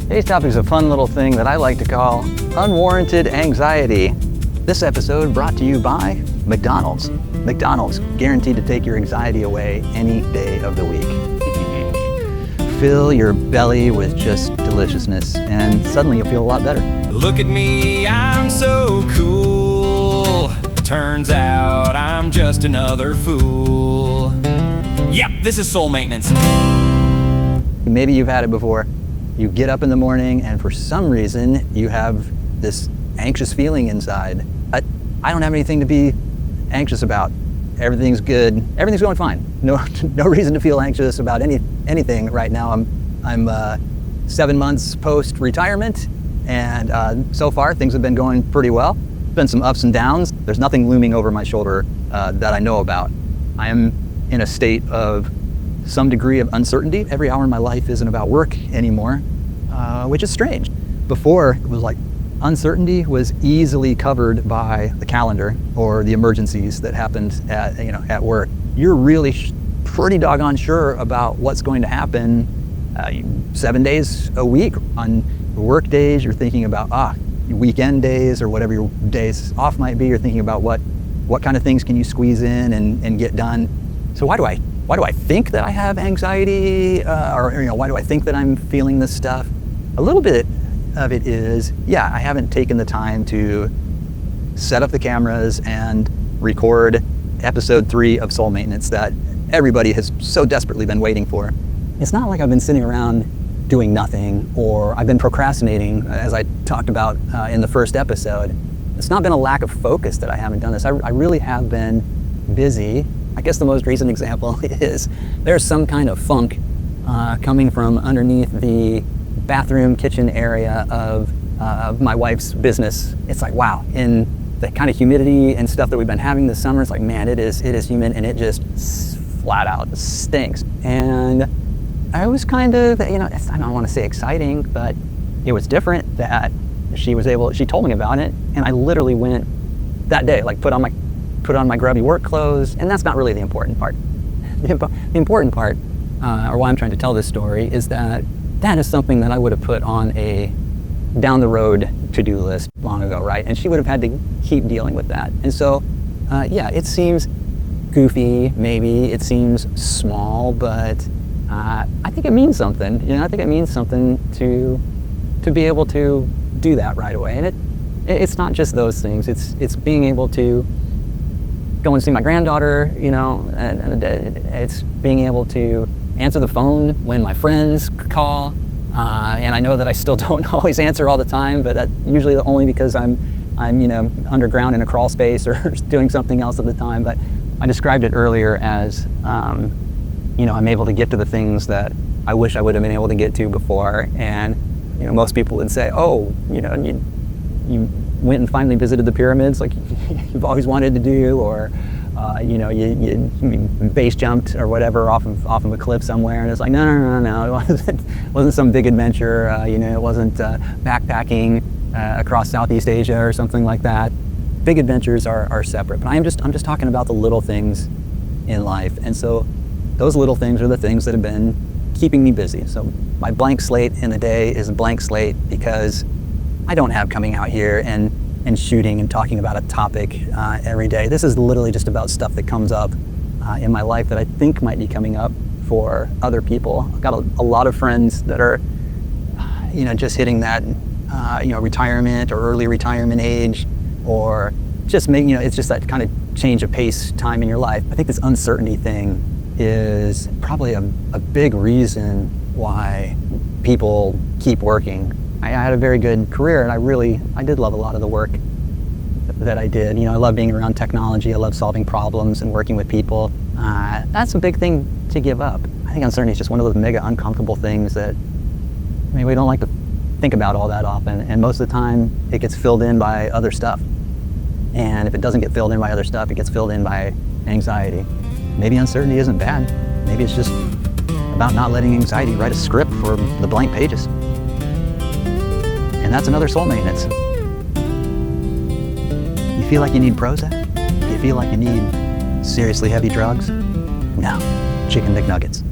Today's topic is a fun little thing that I like to call unwarranted anxiety. This episode brought to you by McDonald's. McDonald's, guaranteed to take your anxiety away any day of the week. Fill your belly with just deliciousness, and suddenly you'll feel a lot better. Look at me, I'm so cool. Turns out I'm just another fool. Yep, this is soul maintenance. Maybe you've had it before. You get up in the morning and for some reason you have this anxious feeling inside. I don't have anything to be anxious about. Everything's good. Everything's going fine. No reason to feel anxious about anything right now. I'm 7 months post-retirement, and so far things have been going pretty well. Been some ups and downs. There's nothing looming over my shoulder that I know about. I am in a state of some degree of uncertainty. Every hour in my life isn't about work anymore, which is strange. Before, it was like uncertainty was easily covered by the calendar or the emergencies that happened at work. You're really pretty doggone sure about what's going to happen 7 days a week. On work days, you're thinking about weekend days or whatever your days off might be. You're thinking about what kind of things can you squeeze in and get done. So why do I think that I have anxiety, or why do I think that I'm feeling this stuff? A little bit of it is, I haven't taken the time to set up the cameras and record episode 3 of Soul Maintenance that everybody has so desperately been waiting for. It's not like I've been sitting around doing nothing, or I've been procrastinating, as I talked about in the first episode. It's not been a lack of focus that I haven't done this. I really have been busy. I guess the most recent example is there's some kind of funk coming from underneath the bathroom kitchen area of my wife's business. It's like, wow, in the kind of humidity and stuff that we've been having this summer, it's like, man, it is humid, and it just flat out stinks. And I was kind of, I don't want to say exciting, but it was different that she told me about it, and I literally went that day, like put on my grubby work clothes, and that's not really the important part. The important part, or why I'm trying to tell this story, is that is something that I would have put on a down the road to-do list long ago, right? And she would have had to keep dealing with that. And so, it seems goofy, maybe it seems small, but I think it means something. I think it means something to be able to do that right away. And it's not just those things. It's being able to go and see my granddaughter, and it's being able to answer the phone when my friends call, and I know that I still don't always answer all the time, but that's usually only because I'm underground in a crawl space or doing something else at the time. But I described it earlier as I'm able to get to the things that I wish I would have been able to get to before. And most people would say, you went and finally visited the pyramids like you've always wanted to do, or you base jumped or whatever off of a cliff somewhere, and it's like no, it wasn't some big adventure. It wasn't backpacking across Southeast Asia or something like that. Big adventures are separate, but I'm just talking about the little things in life. And so those little things are the things that have been keeping me busy. So my blank slate in the day is a blank slate because I don't have coming out here and shooting and talking about a topic every day. This is literally just about stuff that comes up in my life that I think might be coming up for other people. I've got a lot of friends that are, just hitting that, retirement or early retirement age, or just making, it's just that kind of change of pace time in your life. I think this uncertainty thing is probably a big reason why people keep working. I had a very good career, and I did love a lot of the work that I did. I love being around technology. I love solving problems and working with people. That's a big thing to give up. I think uncertainty is just one of those mega uncomfortable things that we don't like to think about all that often. And most of the time, it gets filled in by other stuff. And if it doesn't get filled in by other stuff, it gets filled in by anxiety. Maybe uncertainty isn't bad. Maybe it's just about not letting anxiety write a script for the blank pages. And that's another soul maintenance. You feel like you need Prozac? You feel like you need seriously heavy drugs? No, chicken McNuggets.